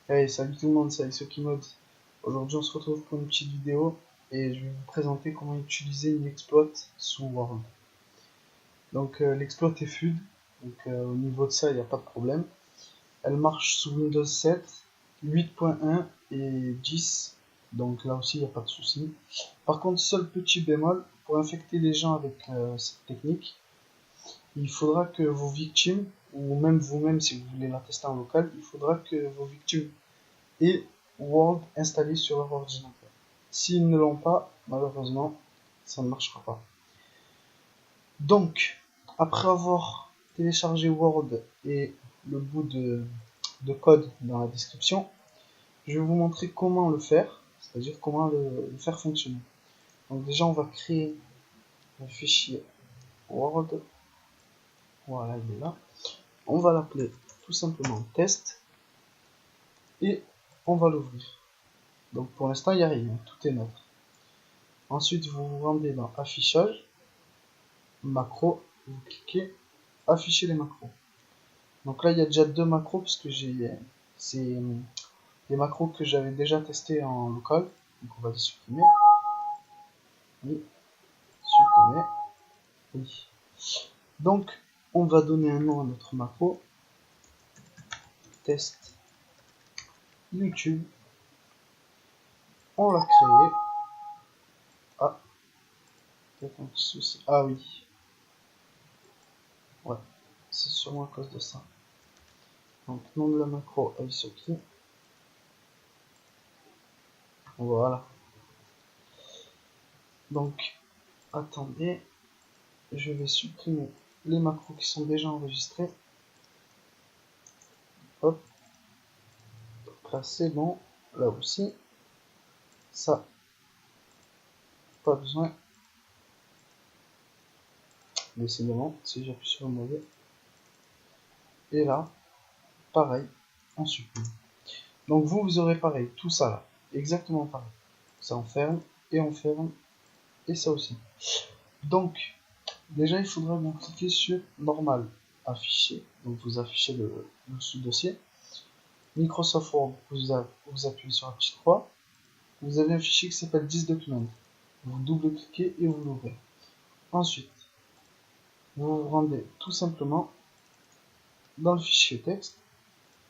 Hey, salut tout le monde, c'est Isokimod. Aujourd'hui, on se retrouve pour une petite vidéo et je vais vous présenter comment utiliser une exploit sous Word. Donc, l'exploit est FUD, donc au niveau de ça, il n'y a pas de problème. Elle marche sous Windows 7, 8.1 et 10, donc là aussi, il n'y a pas de souci. Par contre, seul petit bémol, pour infecter les gens avec cette technique, il faudra que vos victimes, ou même vous-même si vous voulez la tester en local, il faudra que vos victimes et Word installé sur leur ordinateur. S'ils ne l'ont pas, malheureusement, ça ne marchera pas. Donc, après avoir téléchargé Word et le bout de code dans la description, je vais vous montrer comment le faire, c'est-à-dire comment le faire fonctionner. Donc déjà, on va créer un fichier Word. Voilà, il est là. On va l'appeler tout simplement test et on va l'ouvrir. Donc pour l'instant, il n'y a rien, tout est neutre. Ensuite, vous vous rendez dans affichage, macro, vous cliquez afficher les macros. Donc là, il y a déjà deux macros parce que c'est des macros que j'avais déjà testé en local. Donc on va les supprimer. Oui, supprimer. Oui. Donc on va donner un nom à notre macro. Test YouTube. On l'a créé. Ah, peut-être un petit souci. Ah oui. Ouais, c'est sûrement à cause de ça. Donc nom de la macro Aisoki. Voilà. Donc attendez, je vais supprimer les macros qui sont déjà enregistrés. Hop. Donc là c'est bon. Là aussi. Ça, pas besoin. Décidément, si j'appuie sur le mauvais. Et là, pareil, on supprime. Donc vous aurez pareil, tout ça là. Exactement pareil. Ça on ferme, et ça aussi. Donc, déjà il faudra bien cliquer sur normal, afficher. Donc vous affichez le sous-dossier. Microsoft Word, vous appuyez sur la petite croix. Vous avez un fichier qui s'appelle 10 documents. Vous double-cliquez et vous l'ouvrez. Ensuite, vous vous rendez tout simplement dans le fichier texte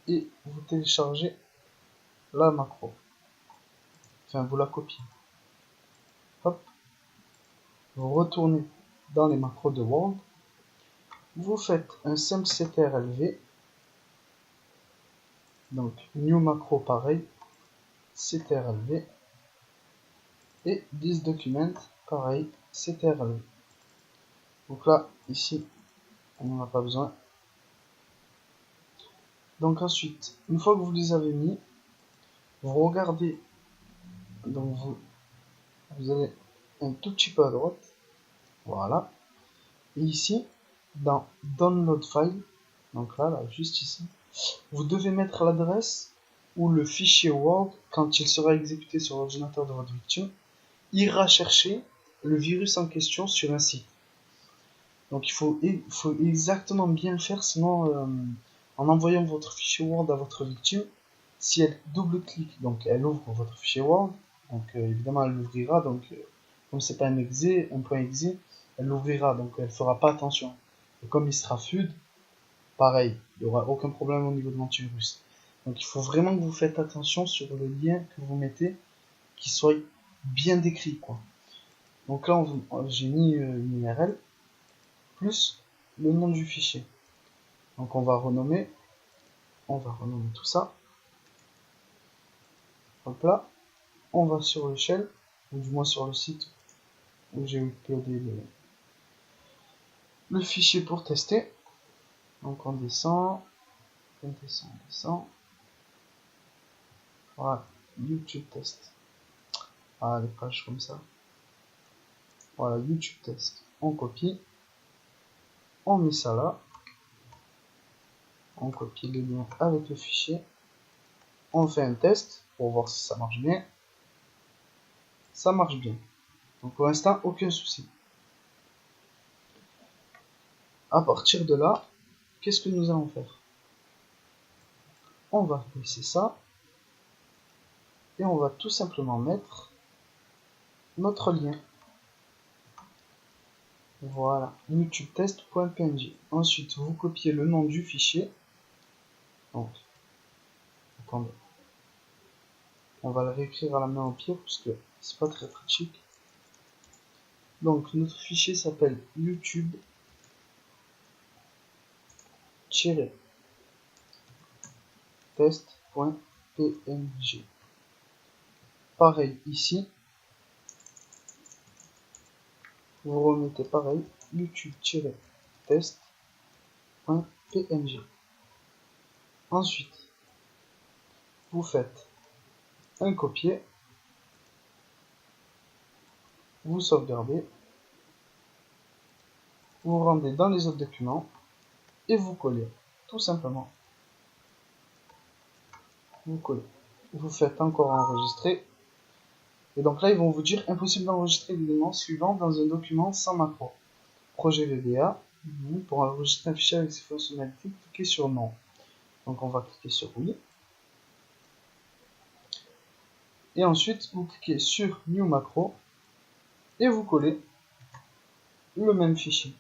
et vous téléchargez la macro. Enfin, vous la copiez. Hop. Vous retournez dans les macros de Word. Vous faites un simple ctrl-v. Donc, new macro pareil. ctrl-v. Et this document pareil. ctrl-v. Donc là, ici, on n'en a pas besoin. Donc ensuite, une fois que vous les avez mis, vous regardez. Donc vous allez un tout petit peu à droite. Voilà. Et ici, dans Download File, donc là, juste ici, vous devez mettre l'adresse où le fichier Word, quand il sera exécuté sur l'ordinateur de votre victime, ira chercher le virus en question sur un site. Donc il faut exactement bien le faire, sinon en envoyant votre fichier Word à votre victime, si elle double-clique, donc elle ouvre votre fichier Word, donc évidemment elle l'ouvrira, donc comme c'est pas un point exe, elle l'ouvrira, donc elle fera pas attention. Et comme il sera FUD, pareil, il n'y aura aucun problème au niveau de l'antivirus. Donc il faut vraiment que vous faites attention sur le lien que vous mettez, qu'il soit bien décrit, quoi. Donc là j'ai mis une URL plus le nom du fichier. Donc on va renommer tout ça. Hop là, on va sur le shell, ou du moins sur le site où j'ai uploadé le fichier pour tester. Donc on descend. Voilà, YouTube test. Ah, les pages comme ça. Voilà, YouTube test. On copie. On met ça là. On copie le lien avec le fichier. On fait un test pour voir si ça marche bien. Ça marche bien. Donc pour l'instant, aucun souci. À partir de là, qu'est-ce que nous allons faire? On va baisser ça. et on va tout simplement mettre notre lien. Voilà, youtubetest.png. Ensuite, vous copiez le nom du fichier. Donc, attendez. On va le réécrire à la main au pied parce que c'est pas très chic. Donc, notre fichier s'appelle youtube-test.png. Pareil ici. Vous remettez pareil youtube-test.png. Ensuite, vous faites un copier, vous sauvegardez, vous rendez dans les autres documents et vous collez, tout simplement. Vous collez. Vous faites encore enregistrer. Et donc là, ils vont vous dire impossible d'enregistrer l'élément suivant dans un document sans macro. Projet VBA. Pour enregistrer un fichier avec ses fonctionnalités, cliquez sur non. Donc on va cliquer sur oui. Et ensuite, vous cliquez sur New Macro et vous collez le même fichier.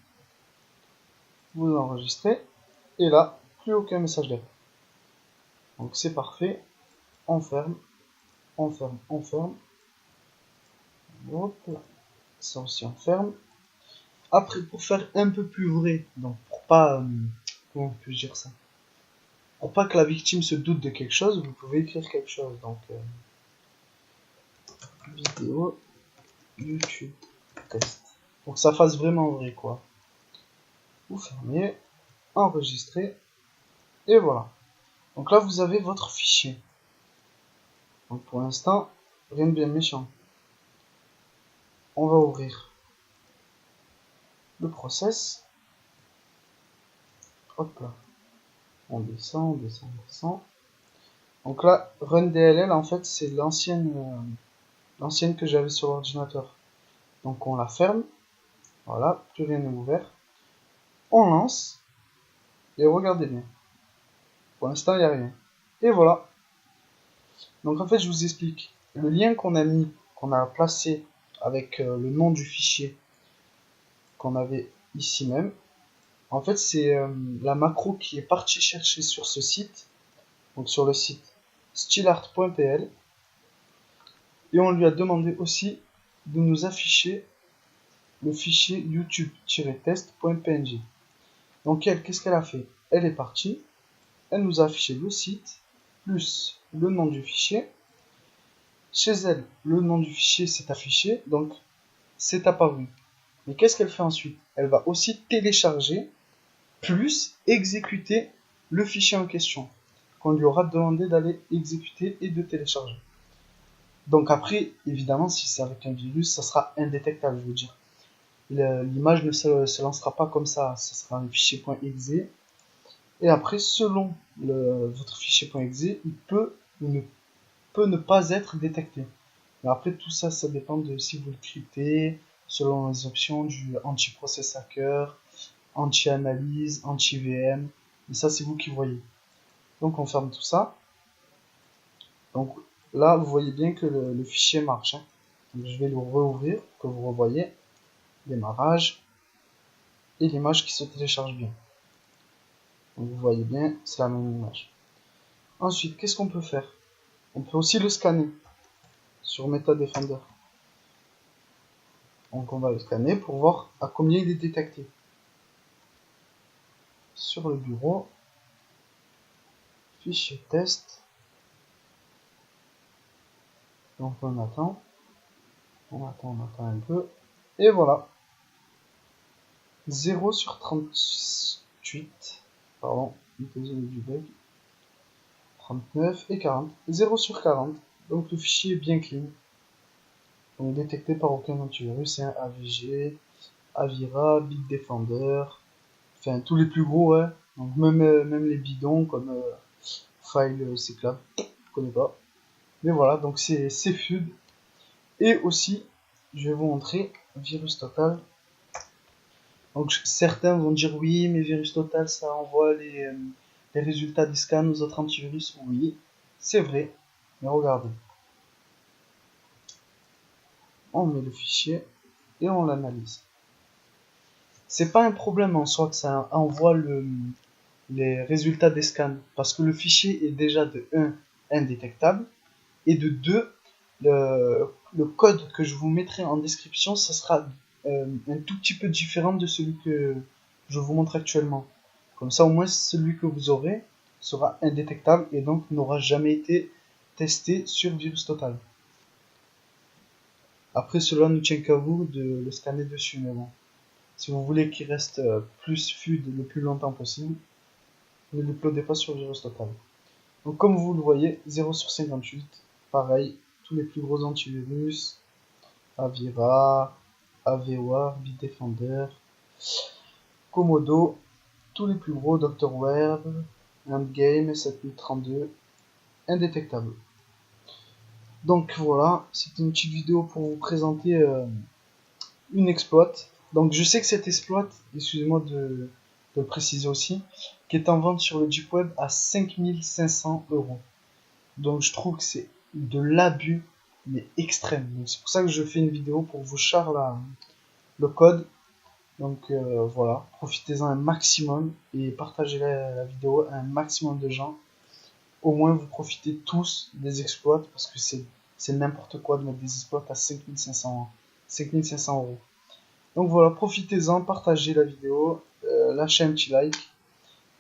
Vous enregistrez et là, plus aucun message d'erreur. Donc c'est parfait. On ferme, on ferme, on ferme. Hop là. Ça aussi on ferme. Après, pour faire un peu plus vrai, donc pour pas, comment puis-je dire ça, pour pas que la victime se doute de quelque chose, vous pouvez écrire quelque chose. Donc vidéo YouTube test. Pour que ça fasse vraiment vrai quoi. Vous fermez, enregistrez et voilà. Donc là vous avez votre fichier. Donc pour l'instant, rien de bien méchant. On va ouvrir le process. Hop là. On descend, on descend, on descend. Donc là, RunDLL, en fait, c'est l'ancienne que j'avais sur l'ordinateur. Donc on la ferme. Voilà, plus rien n'est ouvert. On lance. Et regardez bien. Pour l'instant, il n'y a rien. Et voilà. Donc en fait, je vous explique. Le lien qu'on a mis, qu'on a placé avec le nom du fichier qu'on avait ici même, en fait, c'est la macro qui est partie chercher sur ce site, donc sur le site stylart.pl, et on lui a demandé aussi de nous afficher le fichier youtube-test.png. Donc elle, qu'est-ce qu'elle a fait? Elle est partie, elle nous a affiché le site, plus le nom du fichier. Chez elle, le nom du fichier s'est affiché, donc c'est apparu. Mais qu'est-ce qu'elle fait ensuite? Elle va aussi télécharger, plus exécuter le fichier en question, qu'on lui aura demandé d'aller exécuter et de télécharger. Donc après, évidemment, si c'est avec un virus, ça sera indétectable, je veux dire. L'image ne se lancera pas comme ça sera un fichier .exe. Et après, selon votre fichier .exe, il peut ou ne pas être détecté. Mais après, tout ça, ça dépend de si vous le cryptez, selon les options du anti-process hacker, anti-analyse, anti-VM. Et ça, c'est vous qui voyez. Donc, on ferme tout ça. Donc, là, vous voyez bien que le fichier marche. Hein. Donc, je vais le rouvrir pour que vous revoyez. Démarrage. Et l'image qui se télécharge bien. Donc, vous voyez bien, c'est la même image. Ensuite, qu'est-ce qu'on peut faire? On peut aussi le scanner sur MetaDefender. Donc, on va le scanner pour voir à combien il est détecté. Sur le bureau, fichier test. Donc on attend un peu. Et voilà. 0 sur 38. Pardon, désolé du bug. 39 et 40. 0 sur 40. Donc le fichier est bien clean. Donc détecté par aucun antivirus. Hein, AVG, Avira, Bitdefender. Enfin tous les plus gros, hein. Donc même les bidons comme File Cyclab. Je connais pas. Mais voilà, donc c'est FUD. Et aussi, je vais vous montrer Virus Total. Donc certains vont dire oui, mais Virus Total, ça envoie les résultats des scans aux autres antivirus. Oui, c'est vrai. Mais regardez. on met le fichier et on l'analyse. C'est pas un problème en soi que ça envoie les résultats des scans, parce que le fichier est déjà de 1 indétectable, et de 2 le code que je vous mettrai en description, ça sera un tout petit peu différent de celui que je vous montre actuellement. Comme ça, au moins, celui que vous aurez sera indétectable et donc n'aura jamais été testé sur VirusTotal. Après, cela ne tient qu'à vous de le scanner dessus, mais bon. Si vous voulez qu'il reste plus fluide le plus longtemps possible, ne l'uploadez pas sur VirusTotal. Donc comme vous le voyez, 0 sur 58, pareil, tous les plus gros antivirus, Avira, Aveware, Bitdefender, Komodo, tous les plus gros, DrWeb, Endgame, 7032, indétectable. Donc voilà, c'était une petite vidéo pour vous présenter une exploit. Donc je sais que cette exploit, excusez-moi de le préciser aussi, qui est en vente sur le Deep Web à 5500 €. Donc je trouve que c'est de l'abus, mais extrême. Donc c'est pour ça que je fais une vidéo pour vous char le code. Donc voilà, profitez-en un maximum et partagez la vidéo à un maximum de gens. Au moins vous profitez tous des exploits, parce que c'est n'importe quoi de mettre des exploits à 5500 €. Donc voilà, profitez-en, partagez la vidéo, lâchez un petit like,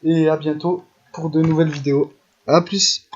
et à bientôt pour de nouvelles vidéos. A plus!